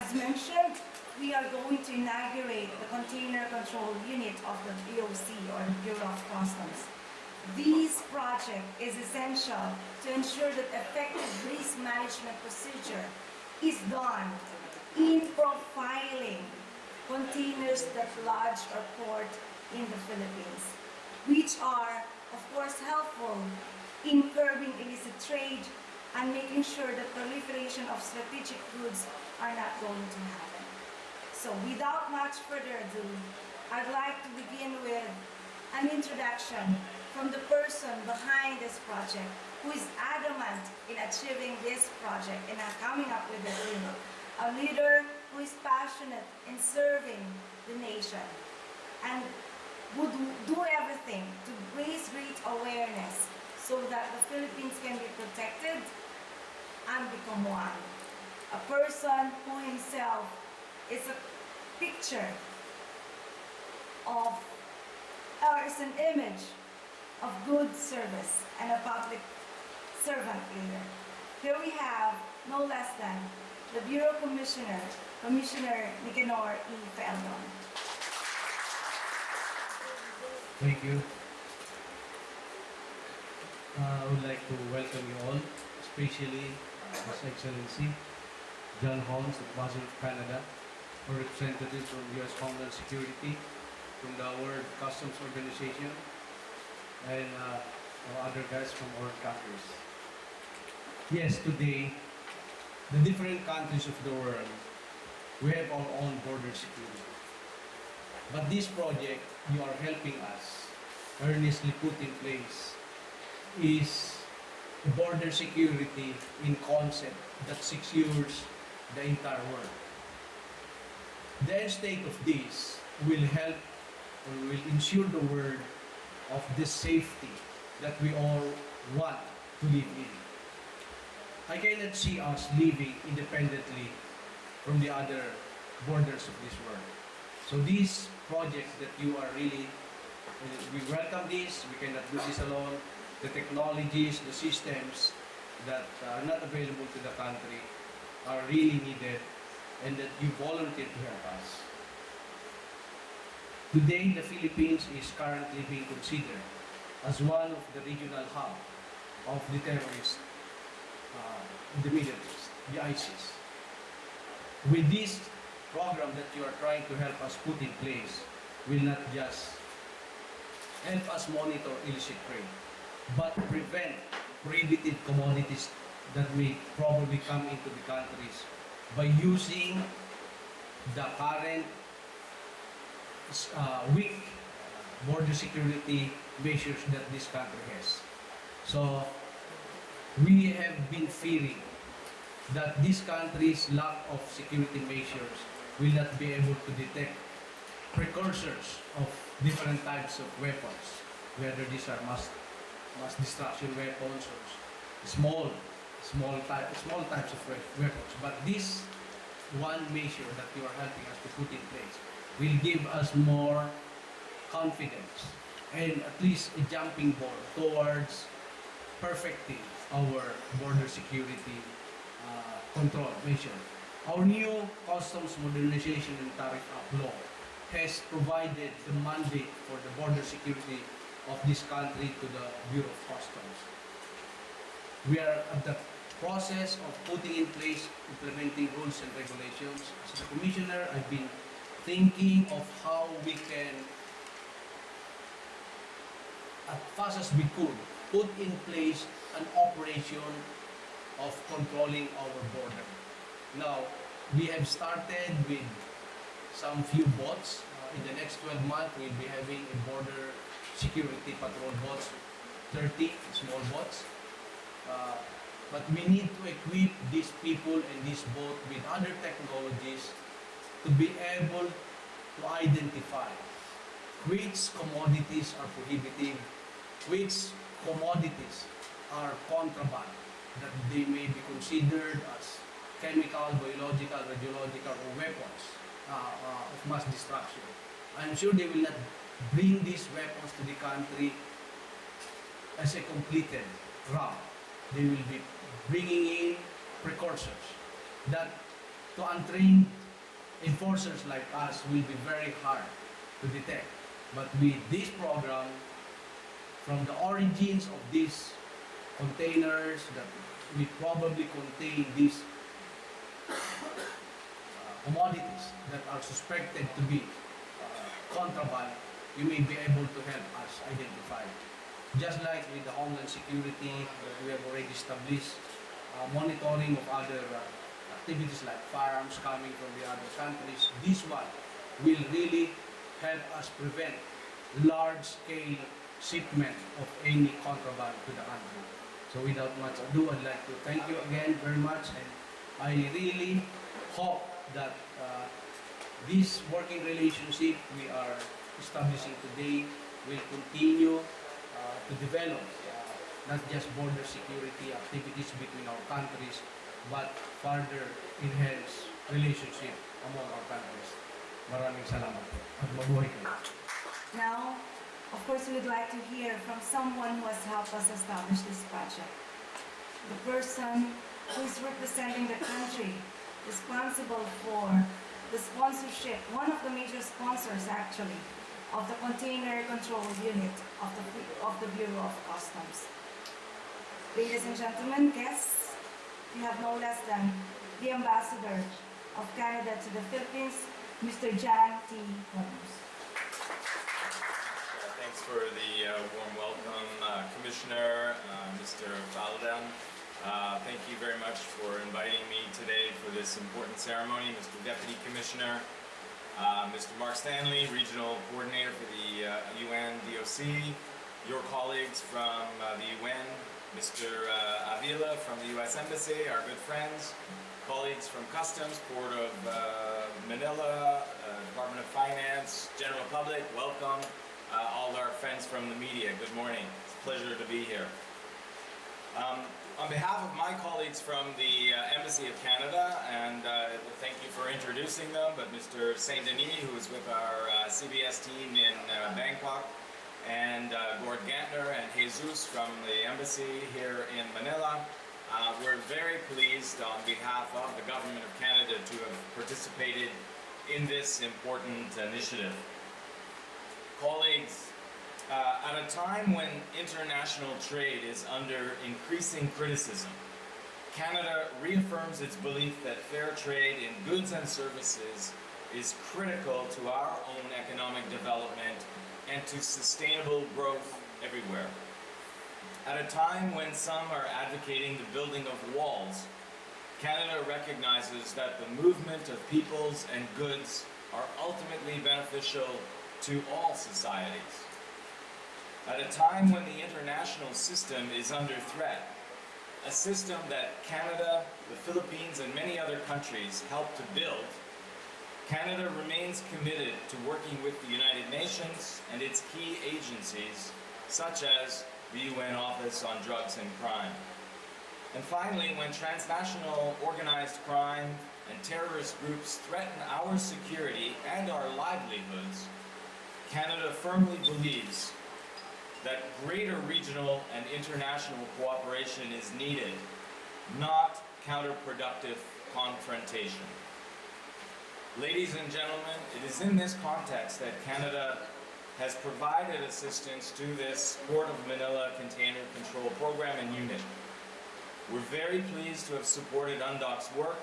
As mentioned, we are going to inaugurate the Container Control Unit of the BOC, or the Bureau of Customs. This project is essential to ensure that effective risk management procedure is done in profiling containers that lodge or port in the Philippines, which are, of course, helpful in curbing illicit trade and making sure that proliferation of strategic goods are not going to happen. So without much further ado, I'd like to begin with an introduction from the person behind this project who is adamant in achieving this project and coming up with a dream. A leader who is passionate in serving the nation and would do everything to raise great awareness so that the Philippines can be protected and become one. A person who himself is a picture of, or is an image of good service and a public servant leader. Here we have no less than the Bureau Commissioner, Commissioner Nicanor E. Feldon. Thank you. I would like to welcome you all, especially His Excellency John Holmes, Ambassador of Canada, or representatives from U.S. Homeland Security, from the World Customs Organization, and our other guys from our countries. Yes, today, the different countries of the world, we have our own border security. But this project you are helping us earnestly put in place is a border security in concept that secures the entire world. The end state of this will help or will ensure the world of the safety that we all want to live in. I cannot see us living independently from the other borders of this world. So this project that you are really, we welcome this, we cannot do this alone. The technologies, the systems that are not available to the country are really needed, and that you volunteer to help us. Today, the Philippines is currently being considered as one of the regional hub of the terrorists in the Middle East, the ISIS. With this program that you are trying to help us put in place, will not just help us monitor illicit trade, but prevent prohibited commodities that may probably come into the countries by using the current weak border security measures that this country has. So we have been fearing that this country's lack of security measures will not be able to detect precursors of different types of weapons, whether these are mass destruction weapons or small types of weapons. But this one measure that you are helping us to put in place will give us more confidence and at least a jumping ball towards perfecting our border security control measure. Our new Customs Modernization and Tariff Act law has provided the mandate for the border security of this country to the Bureau of Customs. We are at the process of putting in place implementing rules and regulations. As the Commissioner, I've been thinking of how we can, as fast as we could, put in place an operation of controlling our border. Now, we have started with some few boats. In the next 12 months, we'll be having a border security patrol boats, 30 small boats. But we need to equip these people and this boat with other technologies to be able to identify which commodities are prohibitive, which commodities are contraband, that they may be considered as chemical, biological, radiological, or weapons of mass destruction. I'm sure they will not bring these weapons to the country as a completed route. They will be bringing in precursors that to untrained enforcers like us will be very hard to detect. But with this program, from the origins of these containers that will probably contain these commodities that are suspected to be contraband, you may be able to help us identify. Just like with the Homeland Security, we have already established monitoring of other activities like firearms coming from the other countries. This one will really help us prevent large-scale shipment of any contraband to the country. So without much ado, I'd like to thank you again very much, and I really hope that this working relationship we are establishing today will continue to develop not just border security activities between our countries, but further enhance relationship among our countries. Maraming salamat po at mabuhay kayo. Now, of course, we would like to hear from someone who has helped us establish this project. The person who is representing the country, responsible for the sponsorship, one of the major sponsors actually, of the Container Control Unit of the Bureau of Customs. Ladies and gentlemen, guests, we have no less than the Ambassador of Canada to the Philippines, Mr. Jan T. Holmes. Thanks for the warm welcome, Commissioner, Mr. Valadan. Thank you very much for inviting me today for this important ceremony, Mr. Deputy Commissioner, Mr. Mark Stanley, Regional Coordinator for the UN DOC, your colleagues from the UN, Mr. Avila from the US Embassy, our good friends, colleagues from Customs, Port of Manila, Department of Finance, general public, welcome. All our friends from the media, good morning. It's a pleasure to be here. On behalf of my colleagues from the Embassy of Canada, and thank you for introducing them, but Mr. Saint Denis, who is with our CBS team in Bangkok, and Gord Gantner and Jesus from the Embassy here in Manila, we're very pleased on behalf of the Government of Canada to have participated in this important initiative. Colleagues, at a time when international trade is under increasing criticism, Canada reaffirms its belief that fair trade in goods and services is critical to our own economic development and to sustainable growth everywhere. At a time when some are advocating the building of walls, Canada recognizes that the movement of peoples and goods are ultimately beneficial to all societies. At a time when the international system is under threat, a system that Canada, the Philippines, and many other countries helped to build, Canada remains committed to working with the United Nations and its key agencies, such as the UN Office on Drugs and Crime. And finally, when transnational organized crime and terrorist groups threaten our security and our livelihoods, Canada firmly believes that greater regional and international cooperation is needed, not counterproductive confrontation. Ladies and gentlemen, it is in this context that Canada has provided assistance to this Port of Manila Container Control Program and Unit. We're very pleased to have supported UNDOC's work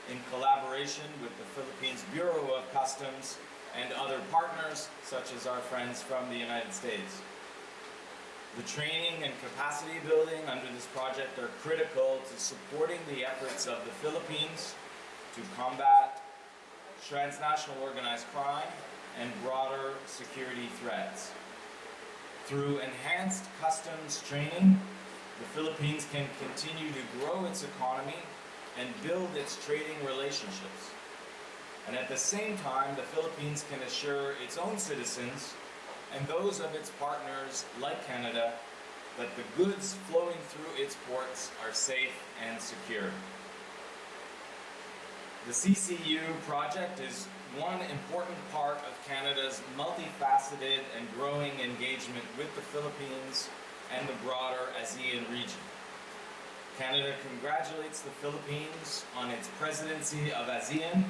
in collaboration with the Philippines Bureau of Customs and other partners, such as our friends from the United States. The training and capacity building under this project are critical to supporting the efforts of the Philippines to combat transnational organized crime and broader security threats. Through enhanced customs training, the Philippines can continue to grow its economy and build its trading relationships. And at the same time, the Philippines can assure its own citizens and those of its partners, like Canada, that the goods flowing through its ports are safe and secure. The CCU project is one important part of Canada's multifaceted and growing engagement with the Philippines and the broader ASEAN region. Canada congratulates the Philippines on its presidency of ASEAN,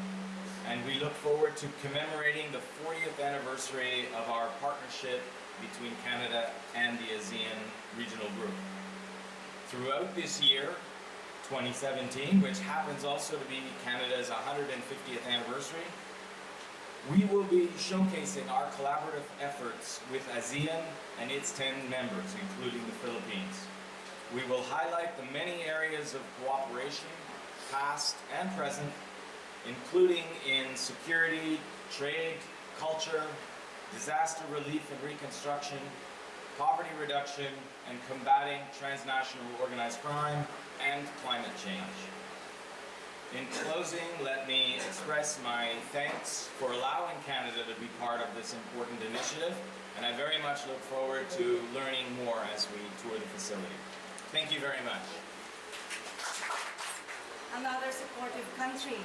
and we look forward to commemorating the 40th anniversary of our partnership between Canada and the ASEAN Regional Group. Throughout this year, 2017, which happens also to be Canada's 150th anniversary, we will be showcasing our collaborative efforts with ASEAN and its 10 members, including the Philippines. We will highlight the many areas of cooperation, past and present, including in security, trade, culture, disaster relief and reconstruction, poverty reduction, and combating transnational organized crime and climate change. In closing, let me express my thanks for allowing Canada to be part of this important initiative, and I very much look forward to learning more as we tour the facility. Thank you very much. Another supportive country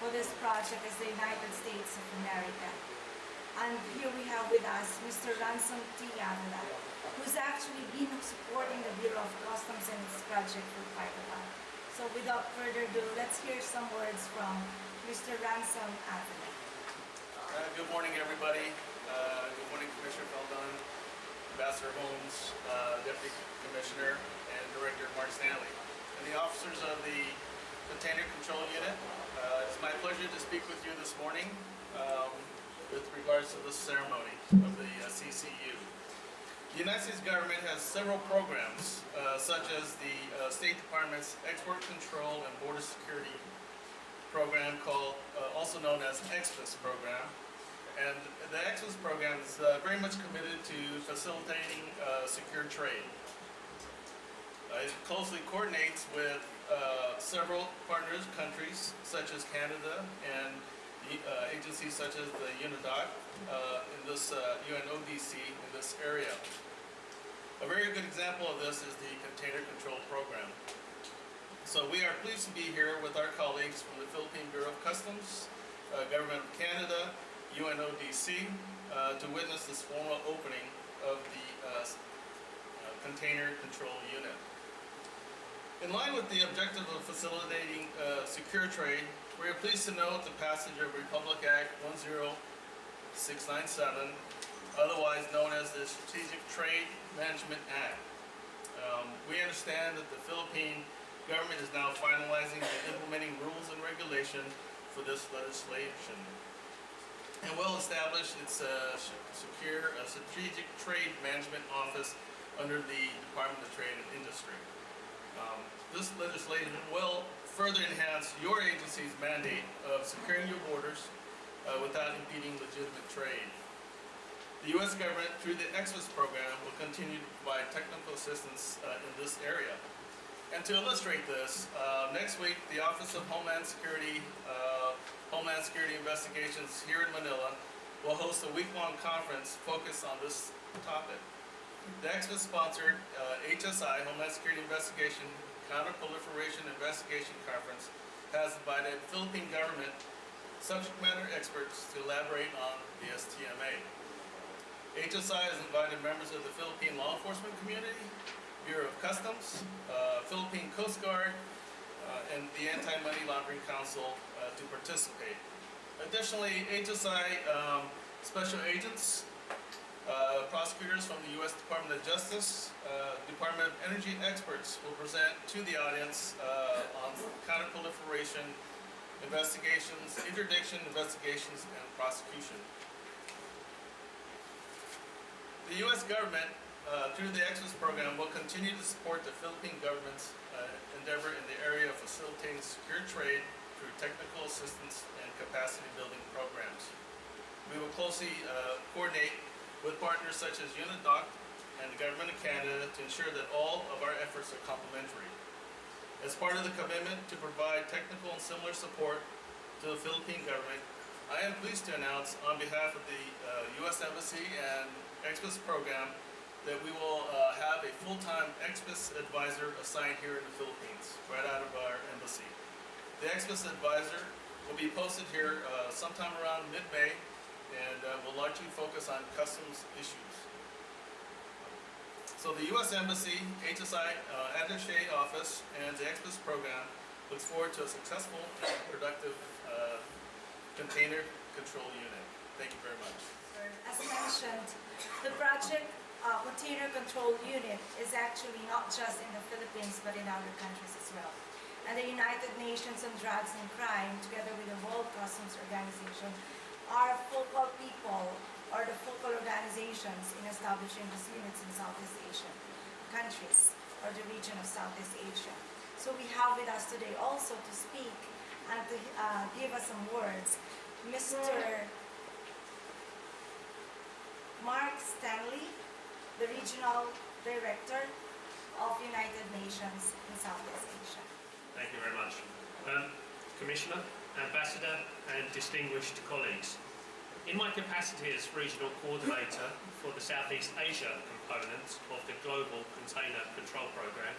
for this project is the United States of America. And here we have with us Mr. Ransom T. Avila, who's actually been supporting the Bureau of Customs in this project for quite a while. So without further ado, let's hear some words from Mr. Ransom Avila. Good morning, everybody. Good morning, Commissioner Feldon, Ambassador Holmes, Deputy Commissioner, and Director Mark Stanley, and the officers of the Container Control Unit. It's my pleasure to speak with you this morning with regards to this ceremony of the CCU. The United States government has several programs, such as the State Department's Export Control and Border Security program, called also known as EXPIS program. And the EXPIS program is very much committed to facilitating secure trade. It closely coordinates with several partners countries, such as Canada, and agencies such as the UNODC in this UNODC in this area. A very good example of this is the Container Control Program. So we are pleased to be here with our colleagues from the Philippine Bureau of Customs, Government of Canada, UNODC, to witness this formal opening of the Container Control Unit. In line with the objective of facilitating secure trade, we are pleased to note the passage of Republic Act 10697, otherwise known as the Strategic Trade Management Act. We understand that the Philippine government is now finalizing and implementing rules and regulation for this legislation, and will establish its Strategic Trade Management Office under the Department of Trade and Industry. This legislation will further enhance your agency's mandate of securing your borders without impeding legitimate trade. The U.S. government, through the EXPIS program, will continue to provide technical assistance in this area. And to illustrate this, next week, the Office of Homeland Security Investigations here in Manila will host a week-long conference focused on this topic. The EXPIS-sponsored HSI, Homeland Security Investigation Counter-Proliferation Investigation Conference, has invited Philippine government subject matter experts to elaborate on the STMA. HSI has invited members of the Philippine law enforcement community, Bureau of Customs, Philippine Coast Guard, and the Anti-Money Laundering Council to participate. Additionally, HSI special agents, prosecutors from the U.S. Department of Justice, Department of Energy experts will present to the audience on counter-proliferation investigations, interdiction investigations, and prosecution. The U.S. government, through the EXPIS program, will continue to support the Philippine government's endeavor in the area of facilitating secure trade through technical assistance and capacity building programs. We will closely coordinate with partners such as UNODC and the Government of Canada to ensure that all of our efforts are complementary. As part of the commitment to provide technical and similar support to the Philippine government, I am pleased to announce on behalf of the U.S. Embassy and EXPIS program that we will have a full-time EXPIS advisor assigned here in the Philippines, right out of our embassy. The EXPIS advisor will be posted here sometime around mid-May, and will largely focus on customs issues. So the U.S. Embassy, HSI Attaché Office, and the Expos program looks forward to a successful and productive container control unit. Thank you very much. As mentioned, the project container control unit is actually not just in the Philippines but in other countries as well. And the United Nations on Drugs and Crime, together with the World Customs Organization, are focal people or the focal organizations in establishing these units in Southeast Asian countries or the region of Southeast Asia. So we have with us today also to speak and to give us some words, Mr. Mark Stanley, the Regional Director of United Nations in Southeast Asia. Thank you very much. Commissioner, Ambassador and distinguished colleagues, in my capacity as Regional Coordinator for the Southeast Asia component of the Global Container Control Programme,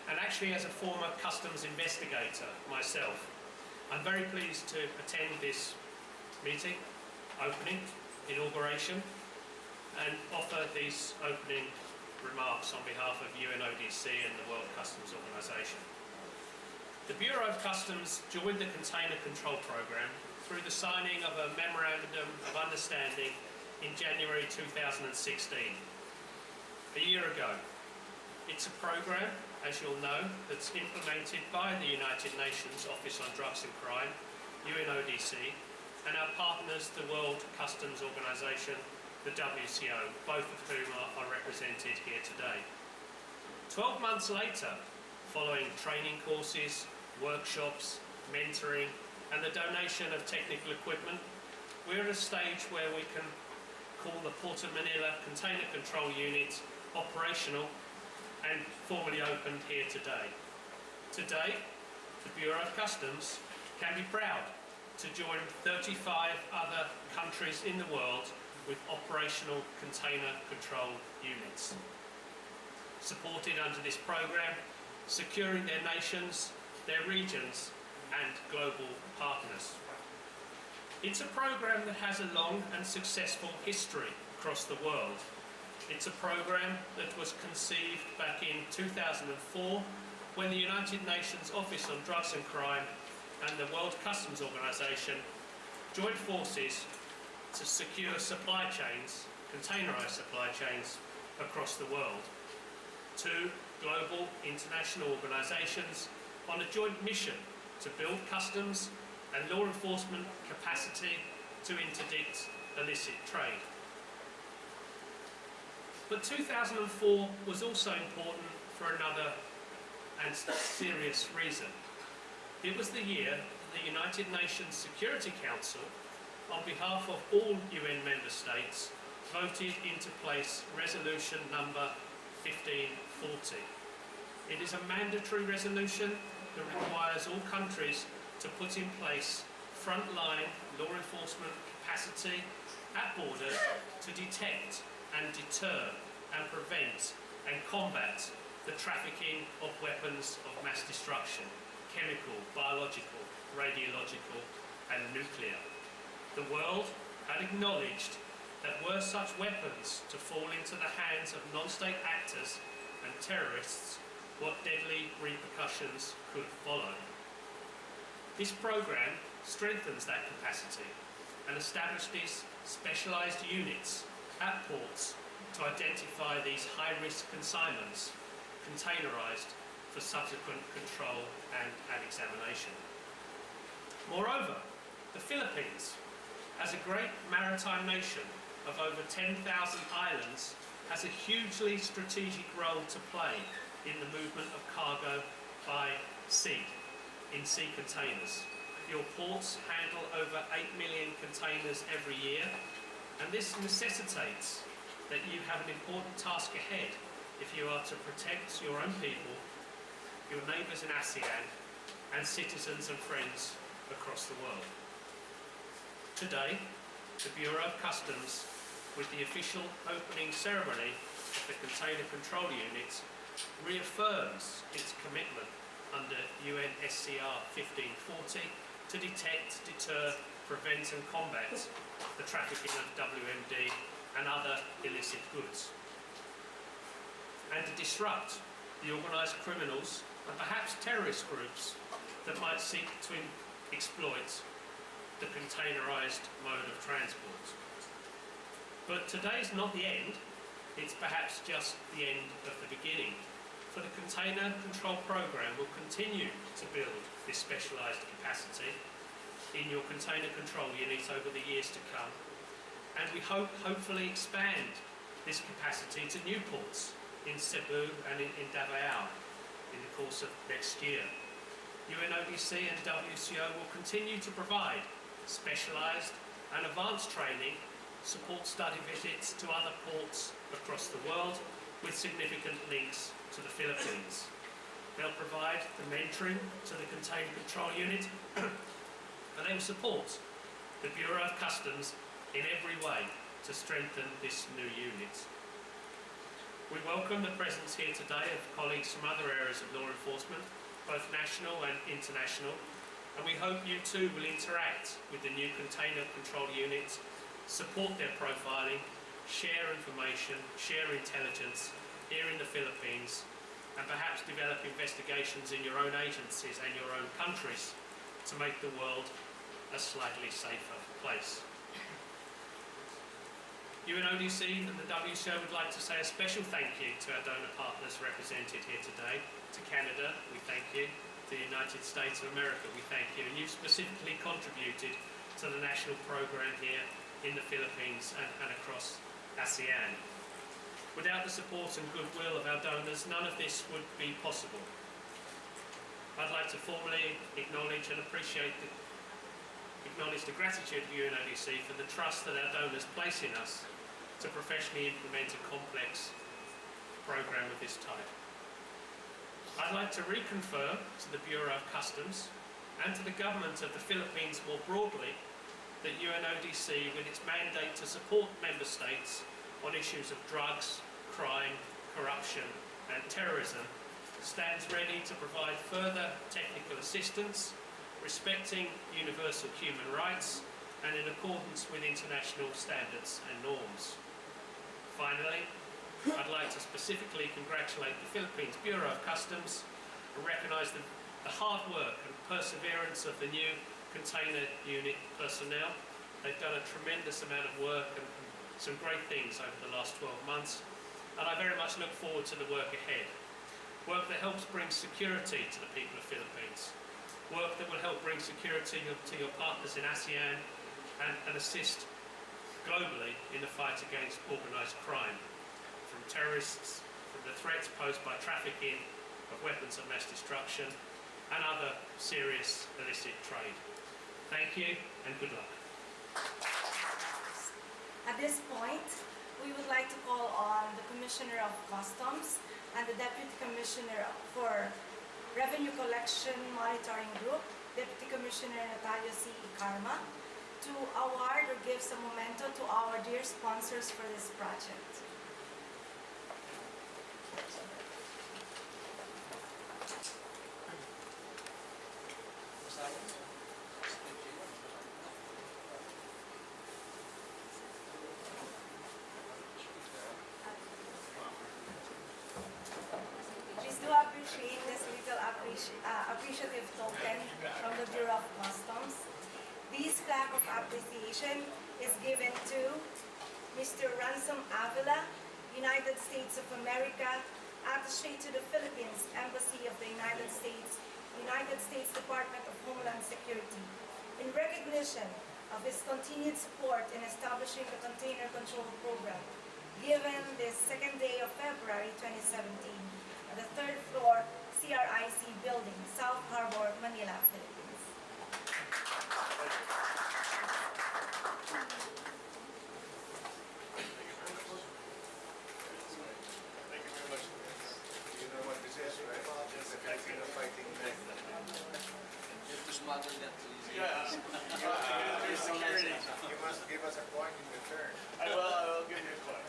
and actually as a former customs investigator myself, I'm very pleased to attend this meeting, opening, inauguration, and offer these opening remarks on behalf of UNODC and the World Customs Organization. The Bureau of Customs joined the Container Control Programme through the signing of a Memorandum of Understanding in January 2016, a year ago. It's a programme, as you'll know, that's implemented by the United Nations Office on Drugs and Crime, UNODC, and our partners, the World Customs Organization, the WCO, both of whom are represented here today. 12 months later, following training courses, workshops, mentoring, and the donation of technical equipment, we're at a stage where we can call the Port of Manila Container Control Unit operational and formally opened here today. Today, the Bureau of Customs can be proud to join 35 other countries in the world with operational container control units, supported under this programme, securing their nations, their regions and global partners. It's a programme that has a long and successful history across the world. It's a programme that was conceived back in 2004 when the United Nations Office on Drugs and Crime and the World Customs Organization joined forces to secure supply chains, containerized supply chains across the world. Two global international organizations on a joint mission to build customs and law enforcement capacity to interdict illicit trade. But 2004 was also important for another and serious reason. It was the year the United Nations Security Council, on behalf of all UN member states, voted into place resolution number 1540. It is a mandatory resolution that requires all countries to put in place frontline law enforcement capacity at borders to detect and deter and prevent and combat the trafficking of weapons of mass destruction, chemical, biological, radiological and nuclear. The world had acknowledged that were such weapons to fall into the hands of non-state actors and terrorists, what deadly repercussions could follow. This programme strengthens that capacity and establishes specialised units at ports to identify these high-risk consignments, containerised for subsequent control and examination. Moreover, the Philippines, as a great maritime nation of over 10,000 islands, has a hugely strategic role to play in the movement of cargo by sea, in sea containers. Your ports handle over 8 million containers every year, and this necessitates that you have an important task ahead if you are to protect your own people, your neighbours in ASEAN, and citizens and friends across the world. Today, the Bureau of Customs, with the official opening ceremony of the Container Control Unit, reaffirms its commitment under UNSCR 1540 to detect, deter, prevent and combat the trafficking of WMD and other illicit goods. and to disrupt the organised criminals and perhaps terrorist groups that might seek to exploit the containerised mode of transport. But today's not the end, it's perhaps just the end of the beginning. For the Container Control Programme will continue to build this specialised capacity in your container control unit over the years to come, and we hopefully expand this capacity to new ports in Cebu and in Davao in the course of next year. UNODC and WCO will continue to provide specialised and advanced training, support study visits to other ports across the world with significant links to the Philippines. They'll provide the mentoring to the Container Control Unit and they will support the Bureau of Customs in every way to strengthen this new unit. We welcome the presence here today of colleagues from other areas of law enforcement, both national and international, and we hope you too will interact with the new Container Control Unit, support their profiling, share information, share intelligence here in the Philippines, and perhaps develop investigations in your own agencies and your own countries to make the world a slightly safer place. UNODC and the WCO would like to say a special thank you to our donor partners represented here today. To Canada, we thank you. To the United States of America, we thank you. And you've specifically contributed to the national program here in the Philippines and across ASEAN. Without the support and goodwill of our donors, none of this would be possible. I'd like to formally acknowledge the gratitude of UNODC for the trust that our donors place in us to professionally implement a complex program of this type. I'd like to reconfirm to the Bureau of Customs and to the government of the Philippines more broadly that UNODC, with its mandate to support member states on issues of drugs, crime, corruption and terrorism, stands ready to provide further technical assistance, respecting universal human rights and in accordance with international standards and norms. Finally, I'd like to specifically congratulate the Philippines Bureau of Customs and recognise the hard work and perseverance of the new container unit personnel. They've done a tremendous amount of work and some great things over the last 12 months, and I very much look forward to the work ahead. Work that helps bring security to the people of the Philippines. Work that will help bring security to your partners in ASEAN and assist globally in the fight against organised crime, from terrorists, from the threats posed by trafficking of weapons of mass destruction and other serious illicit trade. Thank you and good luck. At this point, we would like to call on the Commissioner of Customs and the Deputy Commissioner for Revenue Collection Monitoring Group, Deputy Commissioner Natalia C. Icarma, to award or give some memento to our dear sponsors for this project. Please do appreciate this little appreciative token from the Bureau of Customs. This plaque of appreciation is given to Mr. Ransom Avila, United States of America, Attaché to the Philippines, Embassy of the United States Department of Homeland Security, in recognition of his continued support in establishing the Container Control Program, given this second day of February 2017 at the third floor CRIC building, South Harbor, Manila, Philippines. Thank you very much. You know what this is, right? It's a Filipino fighting neck. You have to smuggle that to easy. Yeah, there's security. You must give us a point in return. I will give you a coin.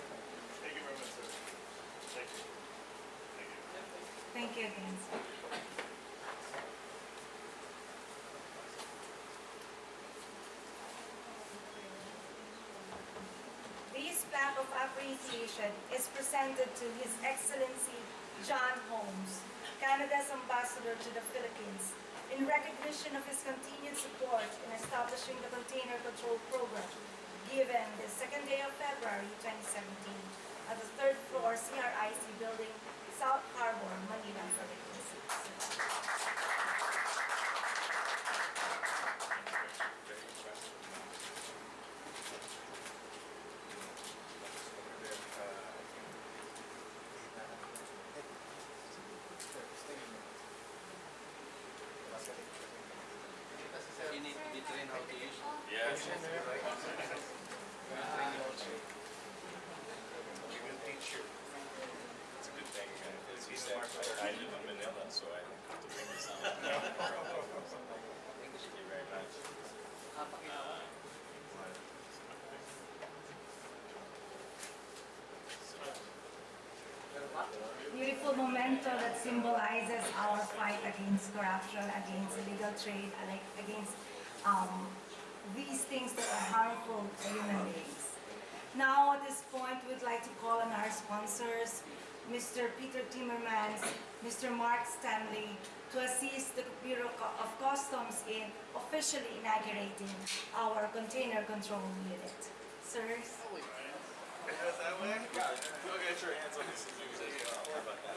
Thank you very much, sir. Thank you. Thank you. Thank you again, sir. These plaque of appreciation is presented to His Excellency John Holmes, Canada's ambassador to the Philippines, in recognition of his continued support in establishing the Container Control Program, given the second day of February 2017 at the third floor CRIC building, South Harbor, Manila, Philippines. You need to be trained how to use it. Yes. We will teach you. It's a good thing. As you said, I live in Manila, so I don't have to bring this on. Thank you very much. Beautiful memento that symbolizes our fight against corruption, against illegal trade, and against these things that are harmful to human beings. Now, at this point, we'd like to call on our sponsors, Mr. Peter Timmermans, Mr. Mark Stanley, to assist the Bureau of Customs in officially inaugurating our container control unit. Sirs? That way? Yeah, get your hands on this. How about that?